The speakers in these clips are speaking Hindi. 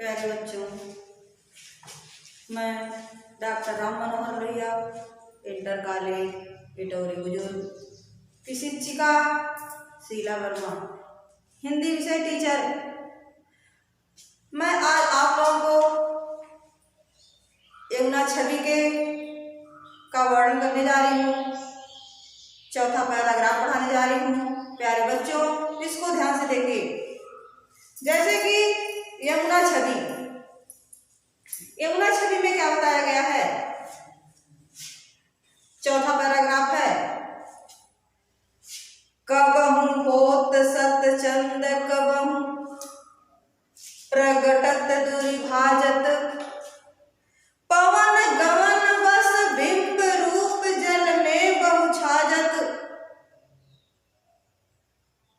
प्यारे बच्चों, मैं doctor Ram Manohar Lohia, inter college Itauri बुजुर्ग की शिक्षिका शीला वर्मा, हिंदी विषय टीचर। मैं आज आप लोगों को यमुना छवि के का वर्णन करने जा रही हूँ। चौथा पैराग्राफ पढ़ाने जा रही हूँ। प्यारे बच्चों, इसको ध्यान से देखिए। जैसे कि यमुना छवि में क्या बताया गया है? चौथा पैराग्राफ है, कबहु होत सत चंद कबहु प्रगटत दुर्भाजत, पवन गमन बस बिंब रूप जल में बहु छाजत,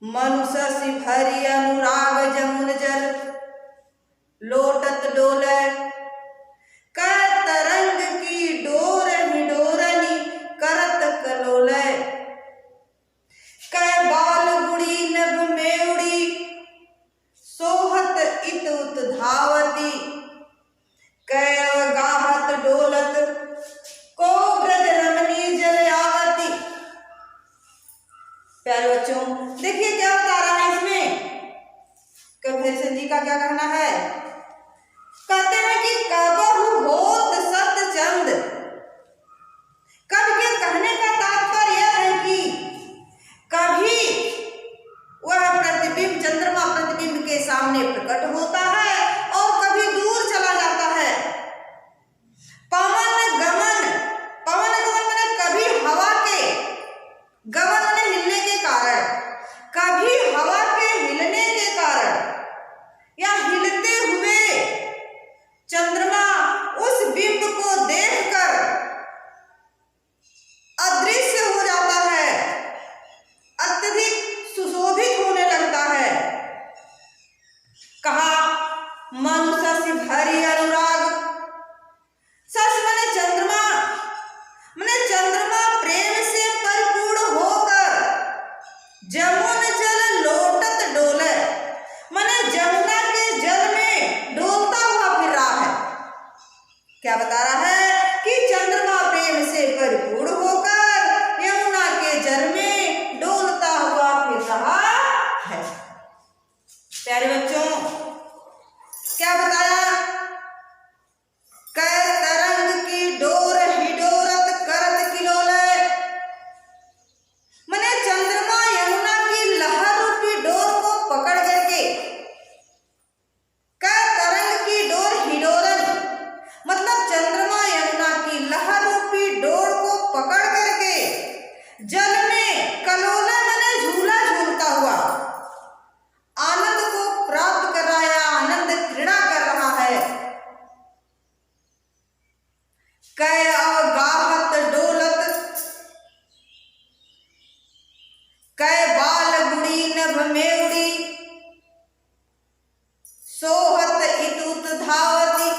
मनुष्य सि भरी अनुराग जमुन जल लोटत डोले, कै तरंग की डोर हिडोरनी करत कलोले, कै बाल गुड़ी नभ में उड़ी सोहत इत उत धावती, कै अवगाहत डोलत को ब्रज रमणी जल आवती। प्यारे बच्चों, देखिए क्या बता रहा है इसमें। कबीर जी का क्या कहना है? कहते हैं कि कबहु होत सत चंद। कब के कहने का तात्पर्य यह है कि कभी वह प्रतिबिंब चंद्रमा प्रतिबिंब के सामने प्रकट होता है और कभी दूर चला जाता है। पवन गमन माने कभी हवा के गमन माने हिलने के कारण, कभी हवा के हिलने के कारण या हिलते हुए चंद्रमा उस बिंब को देखकर अदृश्य हो जाता है, अत्यधिक सुशोभित होने लगता है। कहा मनुष्य सि भरी अनुराग। सस माने चंद्रमा प्रेम से परिपूर्ण होकर जमुन जल लोटत डोले, माने जमुना के जल में डोलता हुआ फिर रहा है। क्या बता रहा है कि चंद्रमा प्रेम से परिपूर्ण होकर यमुना के जल में डोलता हुआ फिर रहा है। प्यारे बच्चों, क्या बताया? कै तरंग की डोर हिडोरत करत किलोले, माने चंद्रमा यमुना की लहर रूपी डोर को पकड़ करके, कै तरंग की डोर हिडोरन मतलब चंद्रमा यमुना की लहर रूपी डोर को पकड़ करके जल में कलोला माने झूला झूलता हुआ आनंद को प्राप्त कर रहा है, आनंद क्रीड़ा कर रहा है। कै अवगाहत डोलत, कै बाल गुड़ी नभ में उड़ी सोहत इत उत धावती।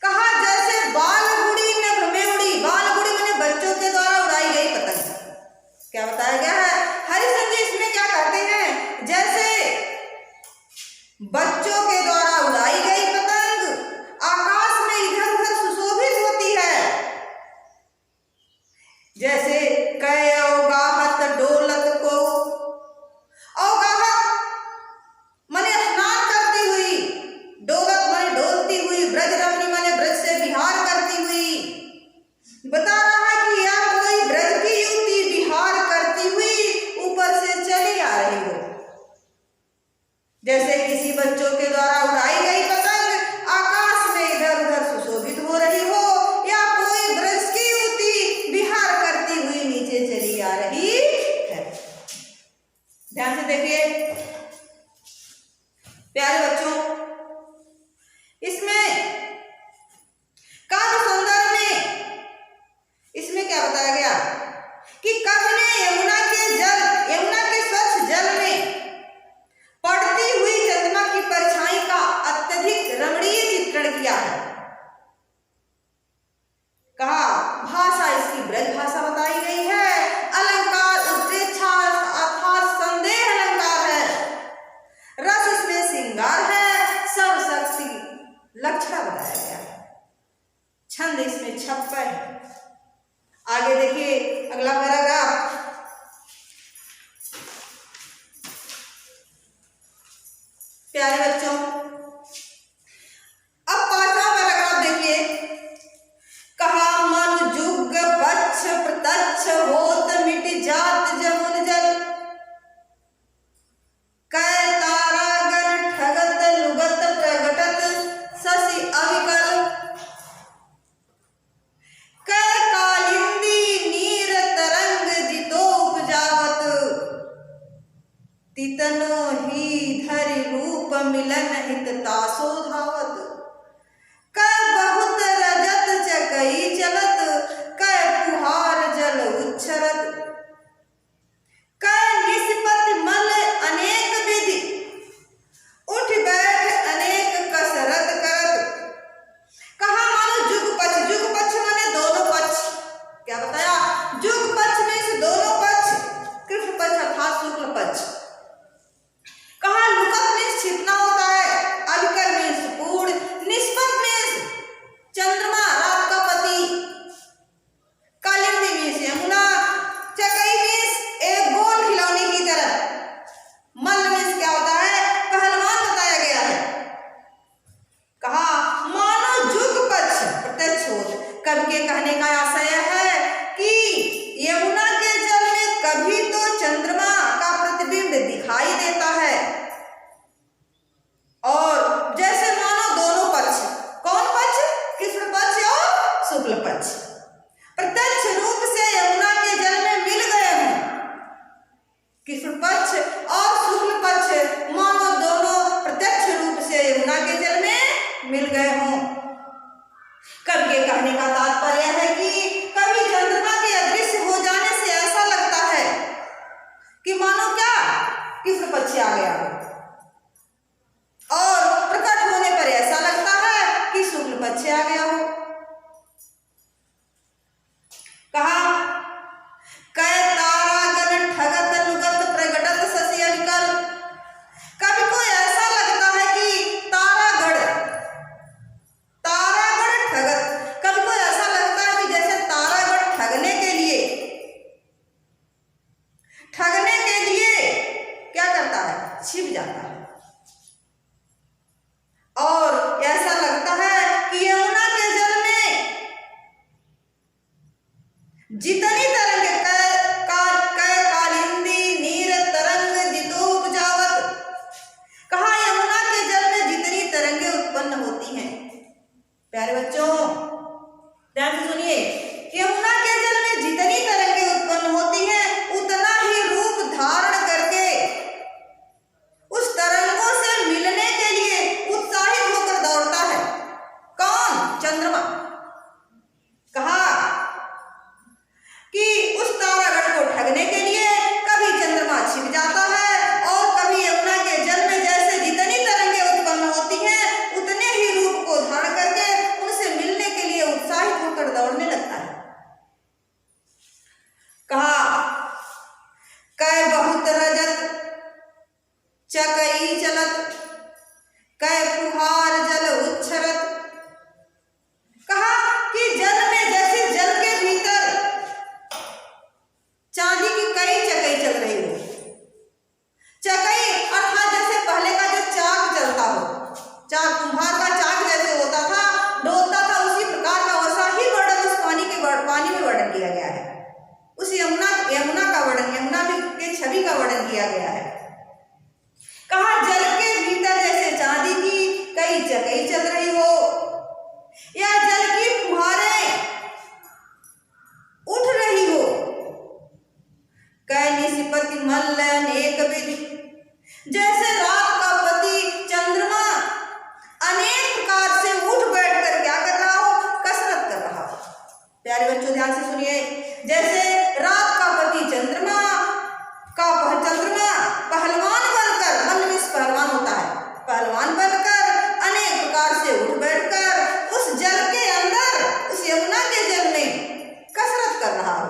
कहा जैसे बाल गुड़ी नभ में उड़ी, बाल गुड़ी माने बच्चों के द्वारा उड़ाई गई पतंग। क्या बताया गया है? हरिशन जी इसमें क्या कहते हैं? जैसे बच्चों के द्वारा उड़ाई गई पतंग आकाश में इधर उधर सुशोभित होती है, जैसे कै अवगाहत डोलत को, अवगाहत माने स्नान करती हुई, डोलत माने डोलती हुई, ब्रज रमणी माने ब्रज से विहार करती हुई। बता रहा है कि या कोई ब्रज की युवती विहार करती हुई ऊपर से चली आ रही हो, जैसे किसी बच्चों के द्वारा उड़ाई गई पतंग आकाश में इधर उधर सुशोभित हो रही हो, या कोई ब्रज की युवती विहार करती हुई नीचे चली आ रही है। ध्यान से देखिए प्यारे बच्चों, इसमें काव्य सौंदर्य में इसमें क्या बताया गया कि कवि ने यमुना के स्वच्छ जल में पड़ती हुई चंद्रमा की परछाई का अत्यधिक रमणीय चित्रण किया है। कहा भाषा इसकी ब्रज भाषा बताई गई है, अलंकार उत्प्रेक्षा अर्थात संदेह अलंकार है, रस इसमें श्रृंगार है, सब शक्ति मिल गए हों। कवि के कहने का तात्पर्य है कि कभी चंद्रमा के अदृश्य हो जाने से ऐसा लगता है कि मानो क्या कृष्ण पक्ष आ गया हो, और प्रकट होने पर ऐसा लगता है कि शुक्ल पक्ष आ गया हो। कहा कै तारागण ठगत लुगत प्रगटत शशि अविकल। कभी को ऐसा लगता है कि तारागण ठगत, कभी को ऐसा लगता है कि जैसे तारागण ठगने के लिए क्या करता है, छिप जाता है। और ऐसा लगता है कि यमुना के जल में जितनी तरंगे कालिंदी नीर तरंग जितोपजावत। कहा यमुना के जल में जितनी तरंगे उत्पन्न होती हैं, प्यारे बच्चों ध्यान से सुनिए, यमुना के जल में जितनी तरंगे उत्पन्न होती हैं उतना ही रूप धारण करके उस तरंगों से मिलने के लिए उत्साहित होकर दौड़ता है। कौन? चंद्रमा। कहा कि उस तारागण को ठगने के लिए कभी चंद्रमा छिप जाता है और कभी यमुना के जल में जैसे जितनी तरंगे उत्पन्न होती हैं उतने ही रूप को धारण करके उनसे मिलने के लिए उत्साहित होकर दौड़ने लगता है। कहा कै बहुत रजत चकई चलत कै फुहार जल उच्छरत। कहा कि जल में जैसे जल के भीतर चांदी की कई चकई चल रही हो। चकई अर्थात जैसे पहले का जो चाक चलता हो, चाक कुम्हार का चाक जैसे होता था, डोलता था, उसी प्रकार का वैसा ही वर्णन उस पानी में वर्णन किया गया है। उस यमुना का वर्णन, यमुना के छवि का वर्णन किया गया है। कहा जल के भीतर जैसे चांदी की कई चकई चल रही हो या जल की फुहारें उठ रही हो। कै निशिपति मल्ल अनेक विधि, जैसे रात का पति चंद्रमा अनेक प्रकार से उठ बैठ कर क्या कर रहा हो, कसरत कर रहा हो। प्यारे बच्चों ध्यान से सुनिए, जैसे रात का पति चंद्रमा पहलवान बनकर, मल्लविश पहलवान होता है, पहलवान बनकर अनेक प्रकार से उठ बैठकर उस जल के अंदर, उस यमुना के जल में कसरत कर रहा हो।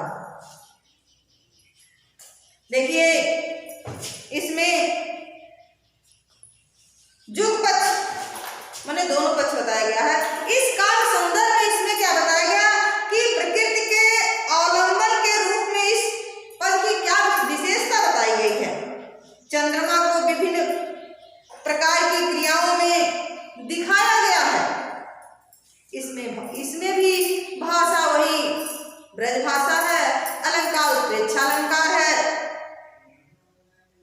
देखिए इसमें जुग पक्ष माने दोनों पक्ष बताया गया है। इस काव्य सौंदर्य में इसमें क्या बताया गया कि प्रकृति के अवलंबन के रूप में इस पद की क्या विशेषता बताई गई है। चंद्रमा को विभिन्न प्रकार की क्रियाओं में दिखाया गया है। इसमें भी भाषा वही ब्रज भाषा है, अलंकार उत्प्रेक्षालंकार है,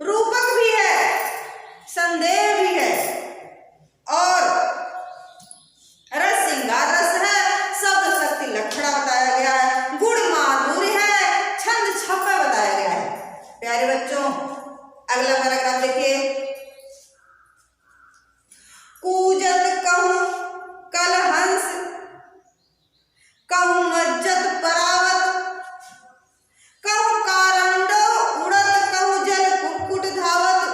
रूपक भी है, संदेह भी है और रस श्रृंगार रस है, शब्द शक्ति लक्षणा बताया गया है, गुण माधुर्य है, छंद छप्पा बताया गया है। प्यारे बच्चों अगला पैराग्राफ देखिए। कूजत कहूं कलहंस कहूं मज्जत परावत कहूं कारंडो उड़त कहूं जल कुक्कुट धावत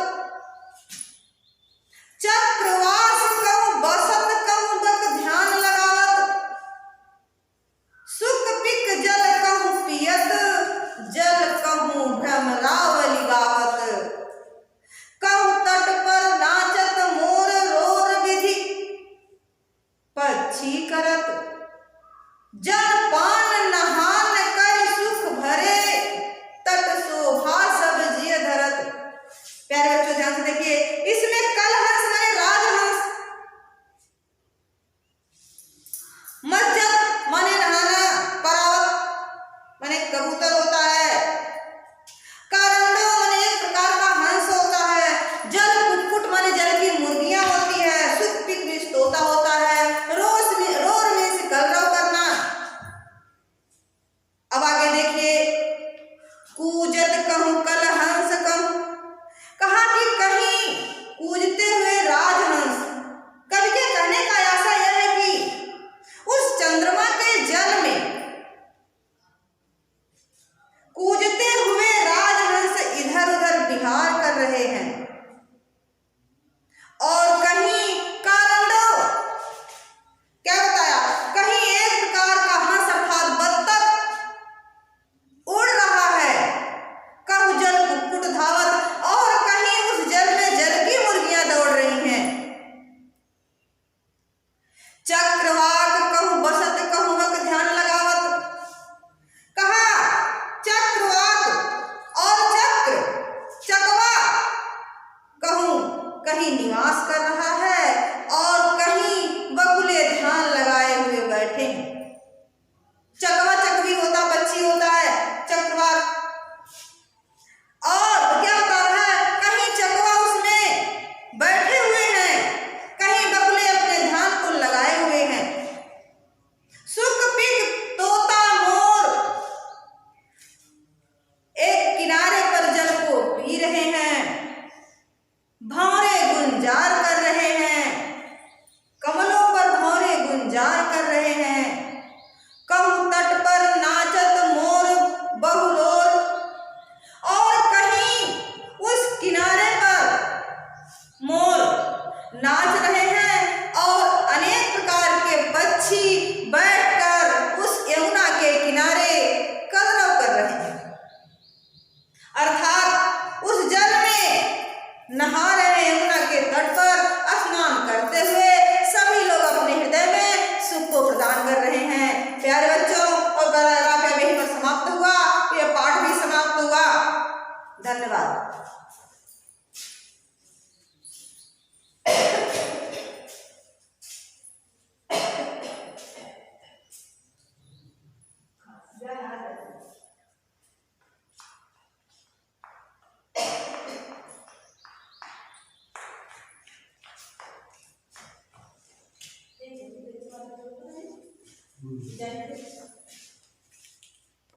चक्रवास कहूं बसत कहूं बक ध्यान लगावत सुख पिक जल कहूं पियत जल कहूं भ्रमरावली गावत कहूं तट पर नाचत मोर रोर विधि पक्षी करत जल पान नहान कर सुख भरे तट शोभा सब जिय धरत। प्यारे बच्चों ध्यान से देखिए, इसमें कलहंस माने राजहंस, मज्जत माने नहाना, परावत माने कबूतर होता है, कारंडो माने एक प्रकार का हंस होता है, जल कुक्कुट माने जल की मुर्गियां होती है, सुख पिक तोता होता है, रोर मीन्स चक्रवाक कहूँ बसत कहूँ हक ध्यान लगावत। कहा चक्रवाक और चक्र चकवा कहूँ कहीं निवास कर रहा है और कहीं बगुले ध्यान लगाए हुए बैठे हैं। चकवा चकवी होता पक्षी होता है चक्रवाक। और क्या बता रहा है, कहीं चकवा उसमें बैठे हुए हैं, कहीं बगुले अपने ध्यान को लगाए हुए हैं। सुख पिक तोता मोर एक किनारे पर जल को पी रहे हैं, भंवरे गुंजार कर रहे हैं, कमलों पर भंवरे गुंजार कर रहे हैं। कहूँ तट पर नाचत मोर बहुलोर, और कहीं उस किनारे पर मोर नाच रहे हैं और अनेक प्रकार के पक्षी बैठकर उस यमुना के किनारे कलरव कर रहे हैं, अर्थात उस जल में नहा रहे हैं। यमुना के तट पर स्नान करते हुए सभी लोग अपने हृदय में सुख को प्रदान कर रहे हैं। प्यारे बच्चों, और पैराग्राफ यहीं पर समाप्त हुआ, यह पाठ भी समाप्त हुआ। धन्यवाद। जय